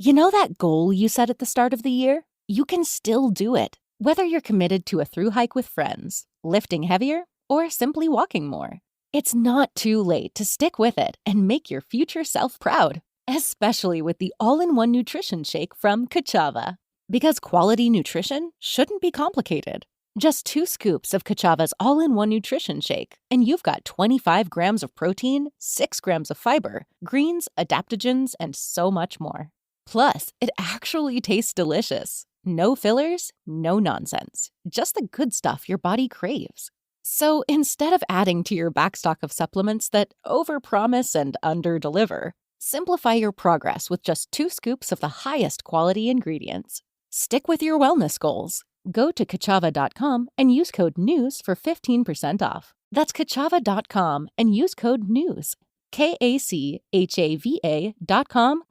You know that goal you set at the start of the year? You can still do it, whether you're committed to a thru hike with friends, lifting heavier, or simply walking more. It's not too late to stick with it and make your future self proud, especially with the all-in-one nutrition shake from Kachava. Because quality nutrition shouldn't be complicated. Just 2 scoops of Kachava's all-in-one nutrition shake, and you've got 25 grams of protein, 6 grams of fiber, greens, adaptogens, and so much more. Plus, it actually tastes delicious. No fillers, no nonsense. Just the good stuff your body craves. So instead of adding to your backstock of supplements that overpromise and underdeliver, simplify your progress with just 2 scoops of the highest quality ingredients. Stick with your wellness goals. Go to Kachava.com and use code NEWS for 15% off. That's Kachava.com and use code NEWS. KACHAVA.com,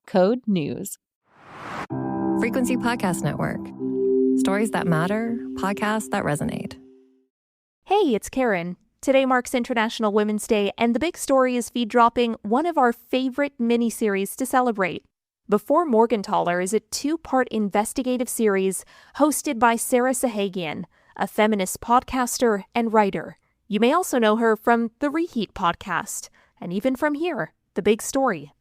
code NEWS. Frequency Podcast Network. Stories that matter, podcasts that resonate. Hey, it's Karen. Today marks International Women's Day, and the big story is feed dropping one of our favorite miniseries to celebrate. Before Morgentaler is a 2-part investigative series hosted by Sarah Sahagian, a feminist podcaster and writer. You may also know her from the Reheat podcast, and even from here, The Big Story.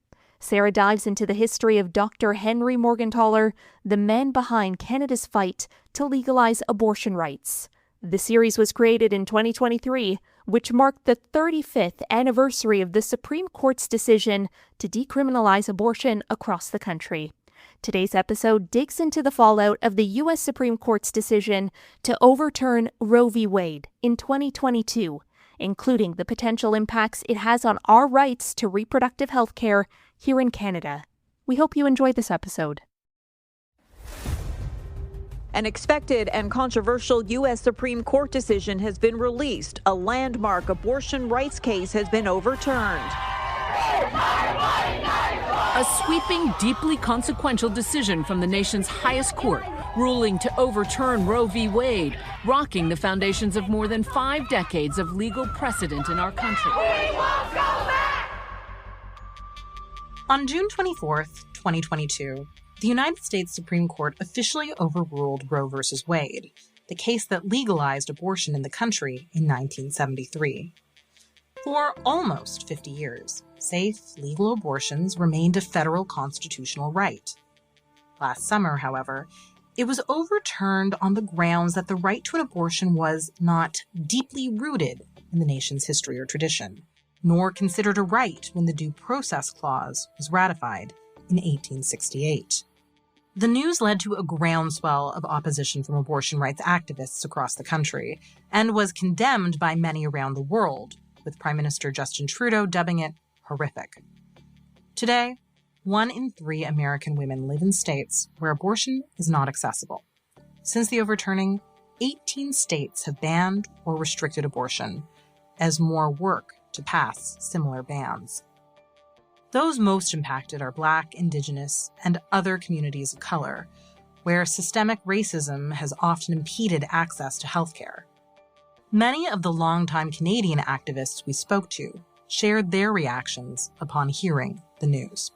Sarah dives into the history of Dr. Henry Morgentaler, the man behind Canada's fight to legalize abortion rights. The series was created in 2023, which marked the 35th anniversary of the Supreme Court's decision to decriminalize abortion across the country. Today's episode digs into the fallout of the U.S. Supreme Court's decision to overturn Roe v. Wade in 2022, including the potential impacts it has on our rights to reproductive health care here in Canada. We hope you enjoy this episode. An expected and controversial U.S. Supreme Court decision has been released. A landmark abortion rights case has been overturned. A sweeping, deeply consequential decision from the nation's highest court, ruling to overturn Roe v. Wade, rocking the foundations of more than 5 decades of legal precedent in our country. On June 24th, 2022, the United States Supreme Court officially overruled Roe v. Wade, the case that legalized abortion in the country in 1973. For almost 50 years, safe, legal abortions remained a federal constitutional right. Last summer, however, it was overturned on the grounds that the right to an abortion was not deeply rooted in the nation's history or tradition, nor considered a right when the Due Process Clause was ratified in 1868. The news led to a groundswell of opposition from abortion rights activists across the country, and was condemned by many around the world, with Prime Minister Justin Trudeau dubbing it horrific. Today, 1 in 3 American women live in states where abortion is not accessible. Since the overturning, 18 states have banned or restricted abortion, as more work to pass similar bans. Those most impacted are Black, Indigenous, and other communities of color, where systemic racism has often impeded access to healthcare. Many of the longtime Canadian activists we spoke to shared their reactions upon hearing the news.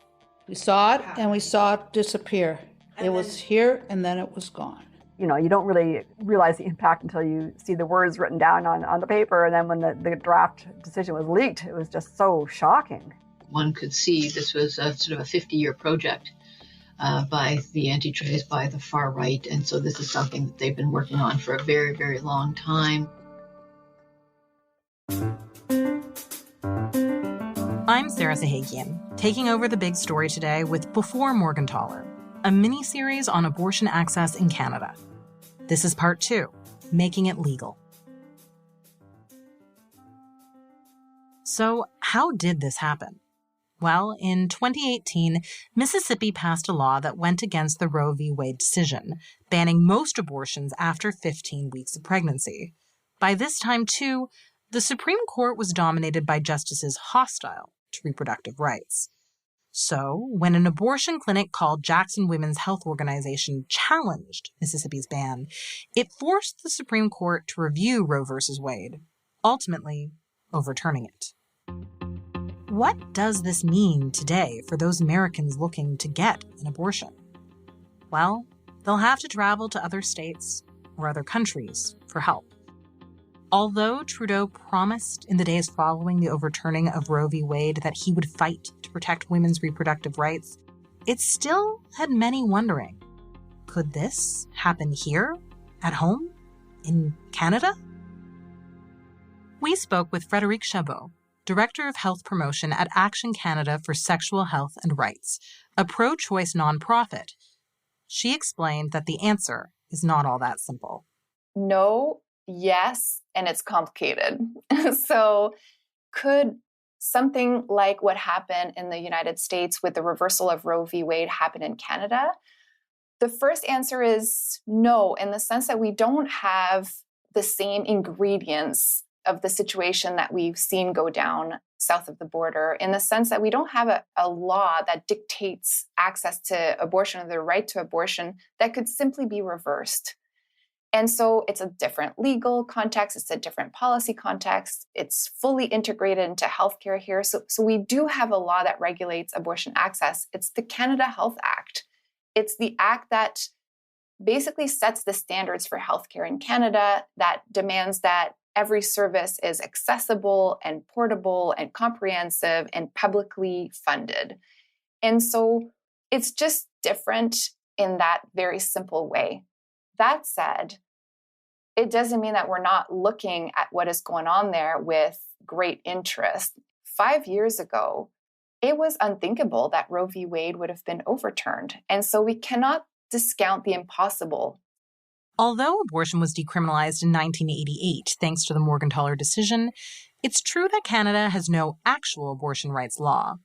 We saw it, and we saw it disappear. It was here, and then it was gone. You know, you don't really realize the impact until you see the words written down on the paper, and then when the draft decision was leaked, it was just so shocking. One could see this was a sort of a 50-year project by the anti-choice, by the far right, and so this is something that they've been working on for a very, very long time. I'm Sarah Sahagian, taking over the big story today with Before Morgentaler, a mini-series on abortion access in Canada. This is part 2, Making It Legal. So, how did this happen? Well, in 2018, Mississippi passed a law that went against the Roe v. Wade decision, banning most abortions after 15 weeks of pregnancy. By this time, too, the Supreme Court was dominated by justices hostile to reproductive rights. So, when an abortion clinic called Jackson Women's Health Organization challenged Mississippi's ban, it forced the Supreme Court to review Roe v. Wade, ultimately overturning it. What does this mean today for those Americans looking to get an abortion? well, they'll have to travel to other states or other countries for help. Although Trudeau promised in the days following the overturning of Roe v. Wade that he would fight to protect women's reproductive rights, it still had many wondering, could this happen here, at home, in Canada? We spoke with Frédérique Chabot, Director of Health Promotion at Action Canada for Sexual Health and Rights, a pro-choice nonprofit. She explained that the answer is not all that simple. No, yes, and it's complicated. So could something like what happened in the United States with the reversal of Roe v. Wade happen in Canada? The first answer is no, in the sense that we don't have the same ingredients of the situation that we've seen go down south of the border, in the sense that we don't have a law that dictates access to abortion or the right to abortion that could simply be reversed. And so it's a different legal context, it's a different policy context, it's fully integrated into healthcare here. So we do have a law that regulates abortion access. It's the Canada Health Act. It's the act that basically sets the standards for healthcare in Canada, that demands that every service is accessible and portable and comprehensive and publicly funded. And so it's just different in that very simple way. That said, it doesn't mean that we're not looking at what is going on there with great interest. 5 years ago, it was unthinkable that Roe v. Wade would have been overturned. And so we cannot discount the impossible. Although abortion was decriminalized in 1988 thanks to the Morgentaler decision, it's true that Canada has no actual abortion rights law.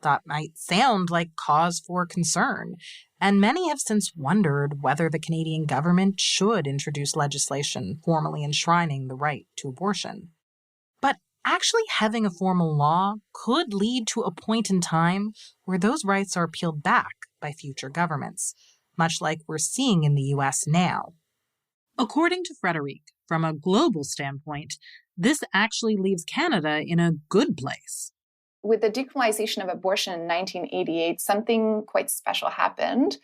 That might sound like cause for concern, and many have since wondered whether the Canadian government should introduce legislation formally enshrining the right to abortion. But actually having a formal law could lead to a point in time where those rights are peeled back by future governments, much like we're seeing in the U.S. now. According to Frédérique, from a global standpoint, this actually leaves Canada in a good place. With the decriminalization of abortion in 1988, something quite special happened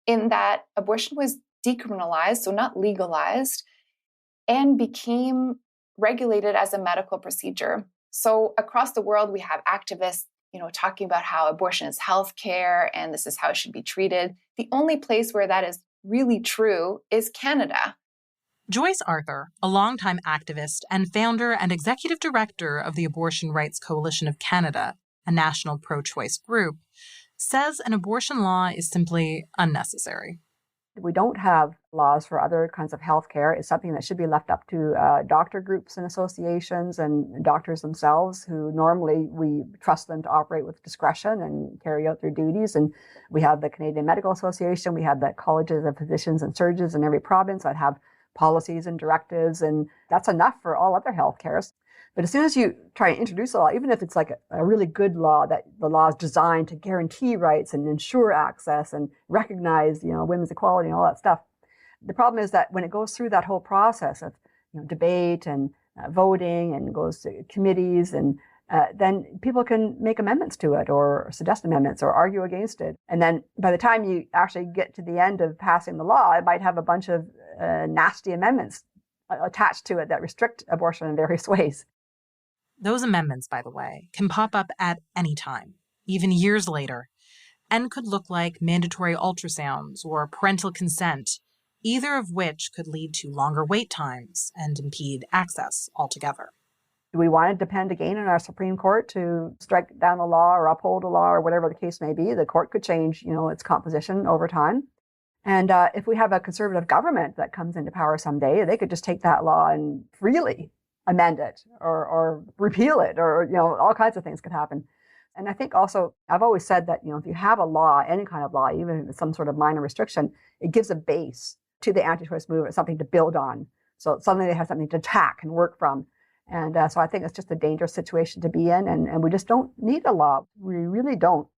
in that abortion was decriminalized, so not legalized, and became regulated as a medical procedure. So across the world, we have activists, talking about how abortion is healthcare and this is how it should be treated. The only place where that is really true is Canada. Joyce Arthur, a longtime activist and founder and executive director of the Abortion Rights Coalition of Canada, a national pro-choice group, says an abortion law is simply unnecessary. We don't have laws for other kinds of health care. It's something that should be left up to doctor groups and associations and doctors themselves, who normally we trust them to operate with discretion and carry out their duties. And we have the Canadian Medical Association, we have the colleges of physicians and surgeons in every province that have policies and directives, and that's enough for all other health cares. But as soon as you try and introduce a law, even if it's like a really good law, that the law is designed to guarantee rights and ensure access and recognize, women's equality and all that stuff, the problem is that when it goes through that whole process of debate and voting and goes to committees, and then people can make amendments to it or suggest amendments or argue against it. And then by the time you actually get to the end of passing the law, it might have a bunch of nasty amendments attached to it that restrict abortion in various ways. Those amendments, by the way, can pop up at any time, even years later, and could look like mandatory ultrasounds or parental consent, either of which could lead to longer wait times and impede access altogether. Do we want to depend again on our Supreme Court to strike down a law or uphold a law or whatever the case may be? The court could change, its composition over time. And if we have a conservative government that comes into power someday, they could just take that law and freely amend it or repeal it, or, all kinds of things could happen. And I think also, I've always said that, if you have a law, any kind of law, even if it's some sort of minor restriction, it gives a base to the anti-choice movement, something to build on. So suddenly they have something to attack and work from. And so I think it's just a dangerous situation to be in, and we just don't need a law. We really don't.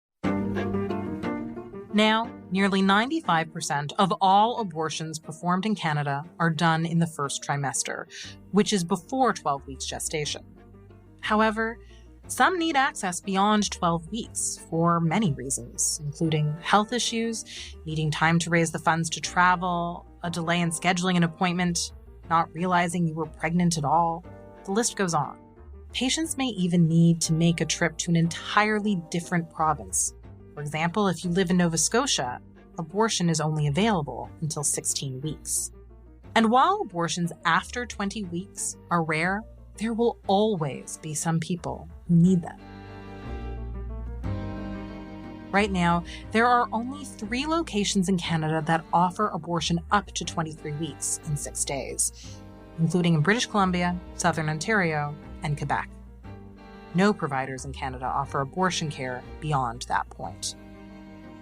Now, nearly 95% of all abortions performed in Canada are done in the first trimester, which is before 12 weeks gestation. However, Some need access beyond 12 weeks for many reasons, including health issues, needing time to raise the funds to travel, a delay in scheduling an appointment, not realizing you were pregnant at all. The list goes on. Patients may even need to make a trip to an entirely different province. For example, if you live in Nova Scotia, abortion is only available until 16 weeks. And while abortions after 20 weeks are rare, there will always be some people who need them. Right now, there are only 3 locations in Canada that offer abortion up to 23 weeks and 6 days, including in British Columbia, Southern Ontario, and Quebec. No providers in Canada offer abortion care beyond that point.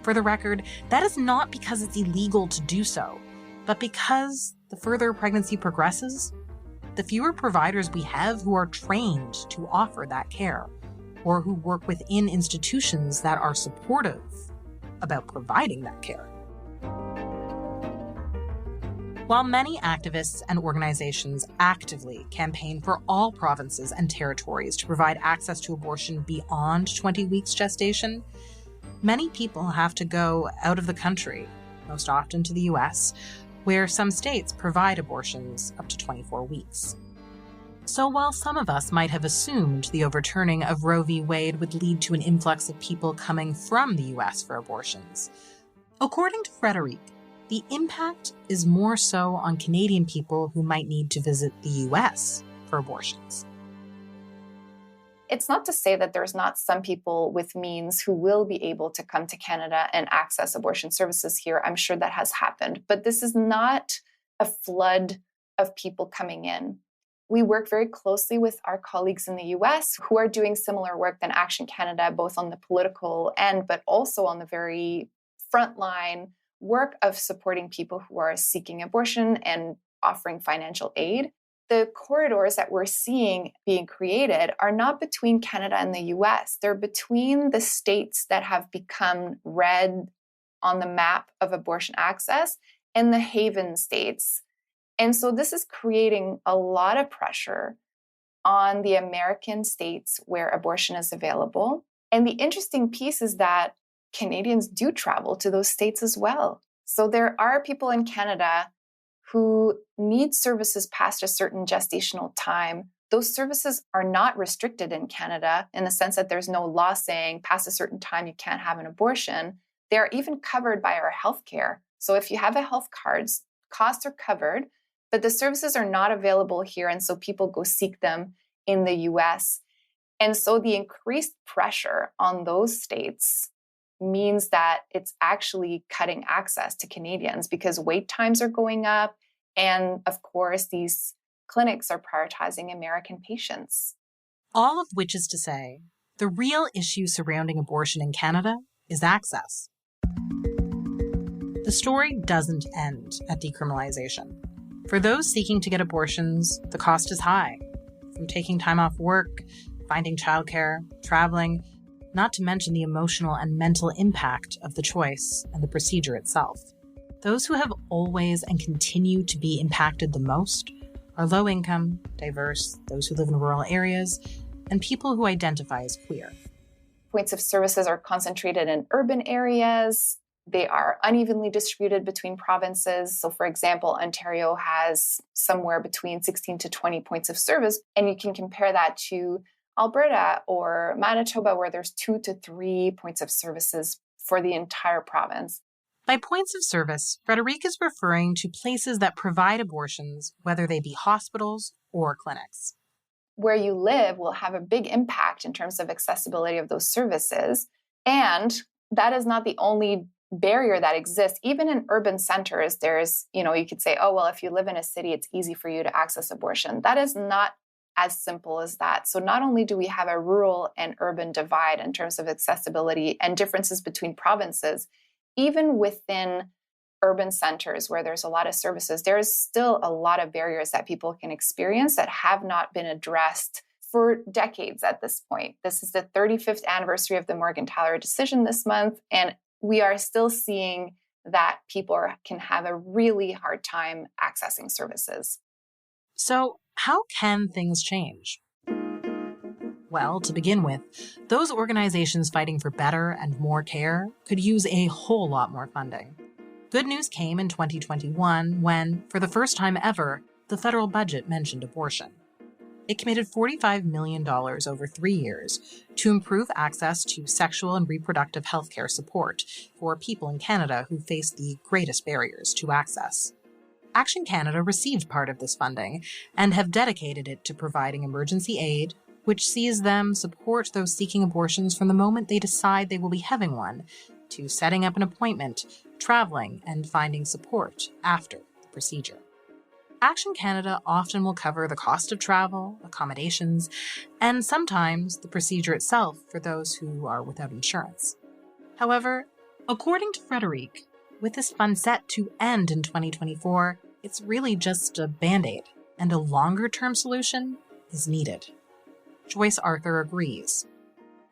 For the record, that is not because it's illegal to do so, but because the further a pregnancy progresses, the fewer providers we have who are trained to offer that care, or who work within institutions that are supportive about providing that care. While many activists and organizations actively campaign for all provinces and territories to provide access to abortion beyond 20 weeks gestation, many people have to go out of the country, most often to the US, where some states provide abortions up to 24 weeks. So while some of us might have assumed the overturning of Roe v. Wade would lead to an influx of people coming from the US for abortions, according to Reheat, the impact is more so on Canadian people who might need to visit the US for abortions. It's not to say that there's not some people with means who will be able to come to Canada and access abortion services here. I'm sure that has happened, but this is not a flood of people coming in. We work very closely with our colleagues in the US who are doing similar work than Action Canada, both on the political end, but also on the very frontline work of supporting people who are seeking abortion and offering financial aid. The corridors that we're seeing being created are not between Canada and the US. They're between the states that have become red on the map of abortion access and the haven states. And so this is creating a lot of pressure on the American states where abortion is available. And the interesting piece is that Canadians do travel to those states as well. So there are people in Canada who need services past a certain gestational time. Those services are not restricted in Canada in the sense that there's no law saying past a certain time you can't have an abortion. They're even covered by our healthcare. So if you have a health card, costs are covered, but the services are not available here. And so people go seek them in the US. And so the increased pressure on those states means that it's actually cutting access to Canadians because wait times are going up. And of course, these clinics are prioritizing American patients. All of which is to say, the real issue surrounding abortion in Canada is access. The story doesn't end at decriminalization. For those seeking to get abortions, the cost is high. From taking time off work, finding childcare, traveling, not to mention the emotional and mental impact of the choice and the procedure itself. Those who have always and continue to be impacted the most are low income, diverse, those who live in rural areas, and people who identify as queer. Points of services are concentrated in urban areas. They are unevenly distributed between provinces. So, for example, Ontario has somewhere between 16 to 20 points of service, and you can compare that to Alberta or Manitoba, where there's 2 to 3 points of services for the entire province. By points of service, Reheat is referring to places that provide abortions, whether they be hospitals or clinics. Where you live will have a big impact in terms of accessibility of those services. And that is not the only barrier that exists. Even in urban centers, there's, you could say, oh, well, if you live in a city, it's easy for you to access abortion. That is not as simple as that. So not only do we have a rural and urban divide in terms of accessibility and differences between provinces, even within urban centers where there's a lot of services, there's still a lot of barriers that people can experience that have not been addressed for decades at this point. This is the 35th anniversary of the Morgentaler decision this month, and we are still seeing that people can have a really hard time accessing services. So how can things change? Well, to begin with, those organizations fighting for better and more care could use a whole lot more funding. Good news came in 2021 when, for the first time ever, the federal budget mentioned abortion. It committed $45 million over 3 years to improve access to sexual and reproductive health care support for people in Canada who face the greatest barriers to access. Action Canada received part of this funding and have dedicated it to providing emergency aid, which sees them support those seeking abortions from the moment they decide they will be having one, to setting up an appointment, traveling, and finding support after the procedure. Action Canada often will cover the cost of travel, accommodations, and sometimes the procedure itself for those who are without insurance. However, according to Frederic, with this fund set to end in 2024, it's really just a Band-Aid, and a longer-term solution is needed. Joyce Arthur agrees.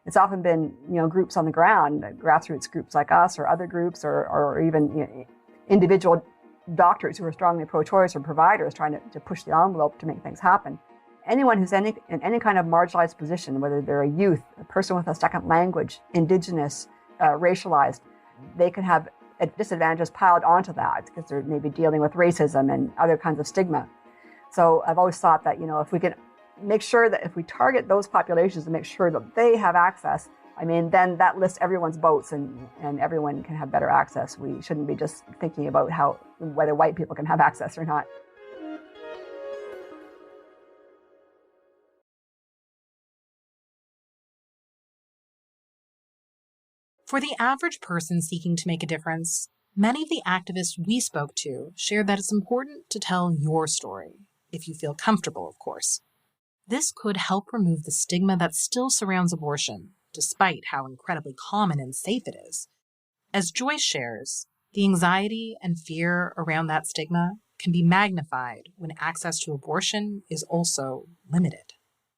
It's often been, groups on the ground, grassroots groups like us or other groups or even individual doctors who are strongly pro-choice or providers trying to push the envelope to make things happen. Anyone who's in any kind of marginalized position, whether they're a youth, a person with a second language, Indigenous, racialized, they can have disadvantages piled onto that because they're maybe dealing with racism and other kinds of stigma. So I've always thought that, if we can make sure that if we target those populations and make sure that they have access, then that lifts everyone's boats and everyone can have better access. We shouldn't be just thinking about whether white people can have access or not. For the average person seeking to make a difference, many of the activists we spoke to shared that it's important to tell your story, if you feel comfortable, of course. This could help remove the stigma that still surrounds abortion, despite how incredibly common and safe it is. As Joyce shares, the anxiety and fear around that stigma can be magnified when access to abortion is also limited.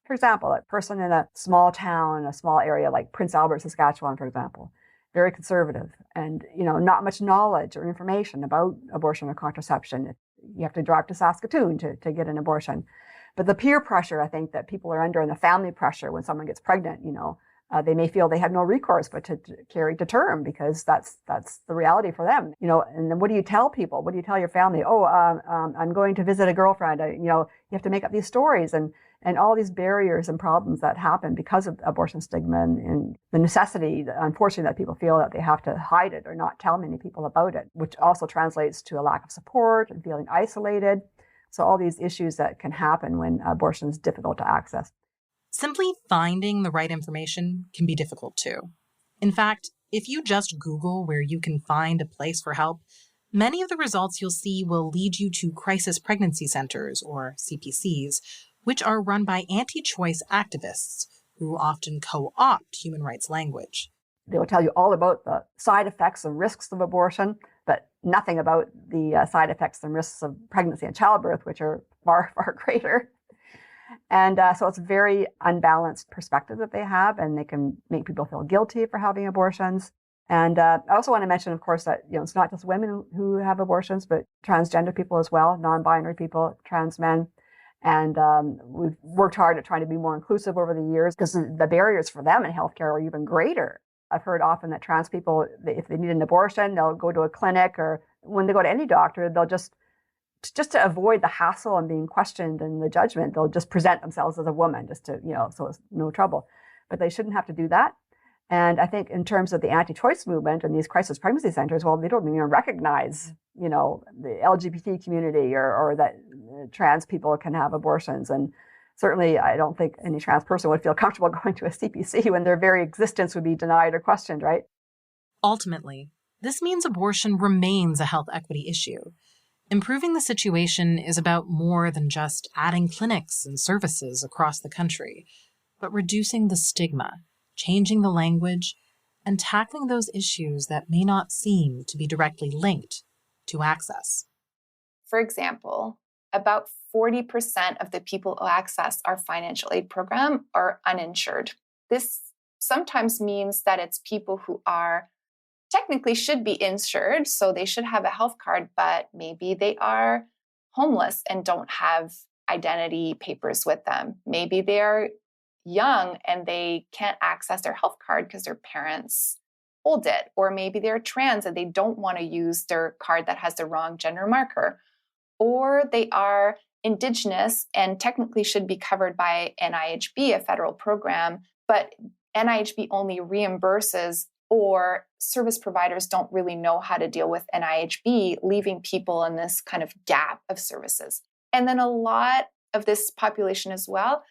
For example, a person in a small town, a small area like Prince Albert, Saskatchewan, for example, very conservative and, not much knowledge or information about abortion or contraception. You have to drive to Saskatoon to get an abortion. But the peer pressure, I think, that people are under and the family pressure when someone gets pregnant, they may feel they have no recourse but to carry to term because that's the reality for them, and then what do you tell people? What do you tell your family? I'm going to visit a girlfriend. You have to make up these stories and all these barriers and problems that happen because of abortion stigma and the necessity, unfortunately, that people feel that they have to hide it or not tell many people about it, which also translates to a lack of support and feeling isolated. So all these issues that can happen when abortion is difficult to access. Simply finding the right information can be difficult too. In fact, if you just Google where you can find a place for help, many of the results you'll see will lead you to crisis pregnancy centers, or CPCs, which are run by anti-choice activists who often co-opt human rights language. They will tell you all about the side effects and risks of abortion, but nothing about the side effects and risks of pregnancy and childbirth, which are far, far greater. And so it's a very unbalanced perspective that they have, and they can make people feel guilty for having abortions. And I also want to mention, of course, that it's not just women who have abortions, but transgender people as well, non-binary people, trans men. And we've worked hard at trying to be more inclusive over the years because the barriers for them in healthcare are even greater. I've heard often that trans people, if they need an abortion, they'll go to a clinic, or when they go to any doctor, they'll just to avoid the hassle and being questioned and the judgment, they'll just present themselves as a woman just to, so it's no trouble. But they shouldn't have to do that. And I think in terms of the anti-choice movement and these crisis pregnancy centers, well, they don't even recognize, the LGBT community or that trans people can have abortions. And certainly I don't think any trans person would feel comfortable going to a CPC when their very existence would be denied or questioned, right? Ultimately, this means abortion remains a health equity issue. Improving the situation is about more than just adding clinics and services across the country, but reducing the stigma, changing the language, and tackling those issues that may not seem to be directly linked to access. For example, about 40% of the people who access our financial aid program are uninsured. This sometimes means that it's people who are technically should be insured, so they should have a health card, but maybe they are homeless and don't have identity papers with them. Maybe they are young and they can't access their health card because their parents hold it. Or maybe they're trans and they don't want to use their card that has the wrong gender marker. Or they are Indigenous and technically should be covered by NIHB, a federal program, but NIHB only reimburses, or service providers don't really know how to deal with NIHB, leaving people in this kind of gap of services. And then a lot of this population as well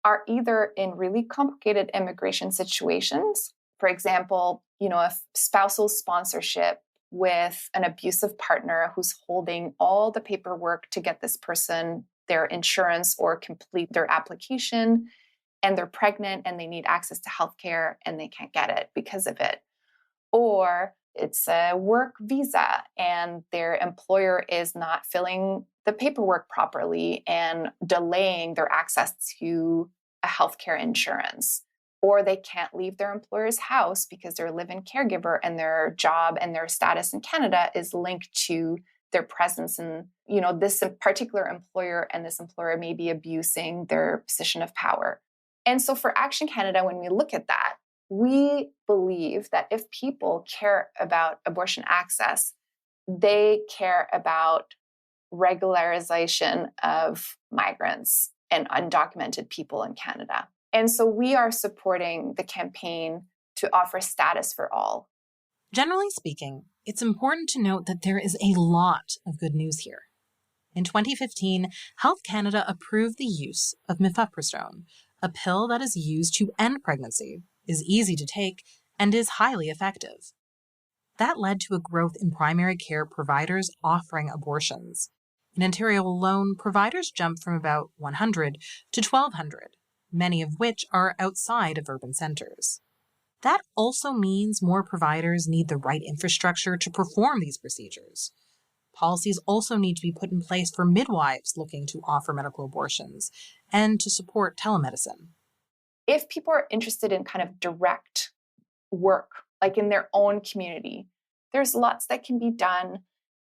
are either in really complicated immigration situations. For example, a spousal sponsorship with an abusive partner who's holding all the paperwork to get this person their insurance or complete their application, and they're pregnant and they need access to healthcare and they can't get it because of it. Or it's a work visa and their employer is not filling the paperwork properly and delaying their access to a healthcare insurance. Or they can't leave their employer's house because they're a live-in caregiver and their job and their status in Canada is linked to their presence in, this particular employer, and this employer may be abusing their position of power. And so for Action Canada, when we look at that, we believe that if people care about abortion access, they care about regularization of migrants and undocumented people in Canada. And so we are supporting the campaign to offer status for all. Generally speaking, it's important to note that there is a lot of good news here. In 2015, Health Canada approved the use of mifepristone, a pill that is used to end pregnancy, is easy to take, and is highly effective. That led to a growth in primary care providers offering abortions. In Ontario alone, providers jumped from about 100 to 1,200, many of which are outside of urban centers. That also means more providers need the right infrastructure to perform these procedures. Policies also need to be put in place for midwives looking to offer medical abortions and to support telemedicine. If people are interested in kind of direct work, like in their own community, there's lots that can be done.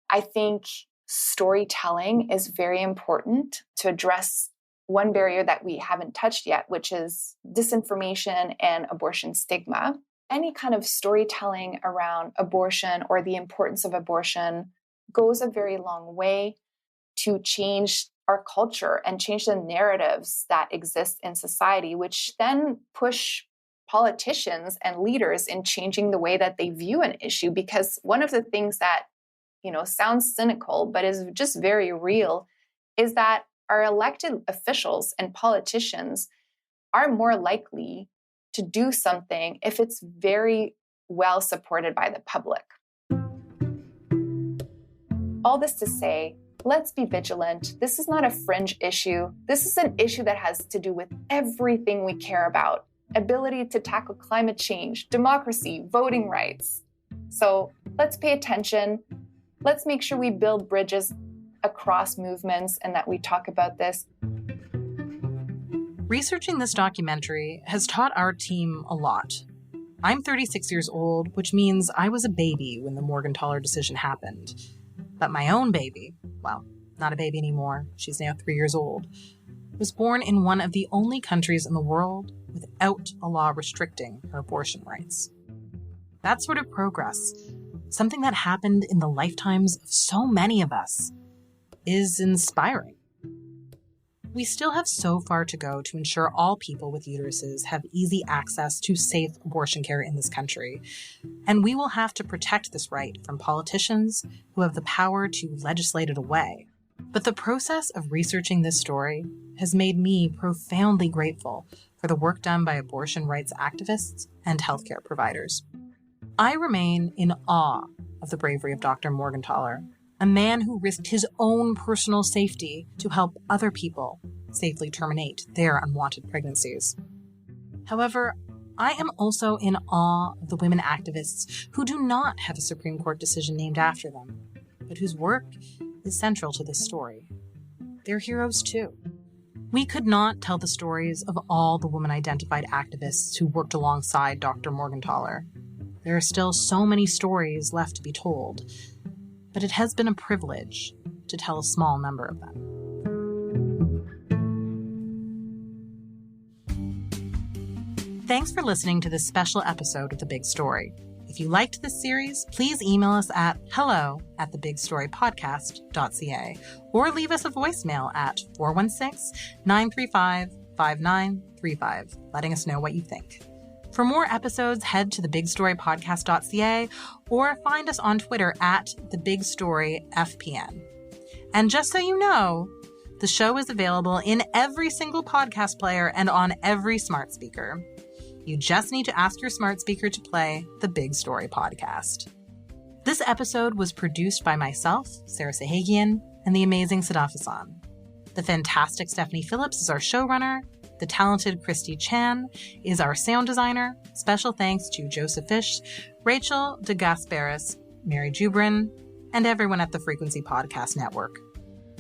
I think storytelling is very important to address one barrier that we haven't touched yet, which is disinformation and abortion stigma. Any kind of storytelling around abortion or the importance of abortion goes a very long way to change our culture and change the narratives that exist in society, which then push politicians and leaders in changing the way that they view an issue. Because one of the things that, sounds cynical, but is just very real, is that our elected officials and politicians are more likely to do something if it's very well supported by the public. All this to say, let's be vigilant. This is not a fringe issue. This is an issue that has to do with everything we care about. Ability to tackle climate change, democracy, voting rights. So let's pay attention. Let's make sure we build bridges across movements and that we talk about this. Researching this documentary has taught our team a lot. I'm 36 years old, which means I was a baby when the Morgentaler decision happened. But my own baby, well, not a baby anymore, she's now 3 years old, was born in one of the only countries in the world without a law restricting her abortion rights. That sort of progress, something that happened in the lifetimes of so many of us, is inspiring. We still have so far to go to ensure all people with uteruses have easy access to safe abortion care in this country, and we will have to protect this right from politicians who have the power to legislate it away. But the process of researching this story has made me profoundly grateful for the work done by abortion rights activists and healthcare providers. I remain in awe of the bravery of Dr. Morgentaler, a man who risked his own personal safety to help other people safely terminate their unwanted pregnancies. However, I am also in awe of the women activists who do not have a Supreme Court decision named after them, but whose work is central to this story. They're heroes too. We could not tell the stories of all the woman-identified activists who worked alongside Dr. Morgentaler. There are still so many stories left to be told, but it has been a privilege to tell a small number of them. Thanks for listening to this special episode of The Big Story. If you liked this series, please email us at hello@thebigstorypodcast.ca or leave us a voicemail at 416-935-5935, letting us know what you think. For more episodes, head to thebigstorypodcast.ca or find us on Twitter at thebigstoryfpn. And just so you know, the show is available in every single podcast player and on every smart speaker. You just need to ask your smart speaker to play the Big Story podcast. This episode was produced by myself, Sarah Sahagian, and the amazing Sadaf Hassan. The fantastic Stephanie Phillips is our showrunner. The talented Christy Chan is our sound designer. Special thanks to Joseph Fish, Rachel DeGasperis, Mary Jubrin, and everyone at the Frequency Podcast Network.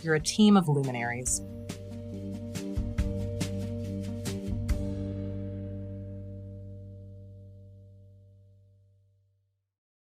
You're a team of luminaries.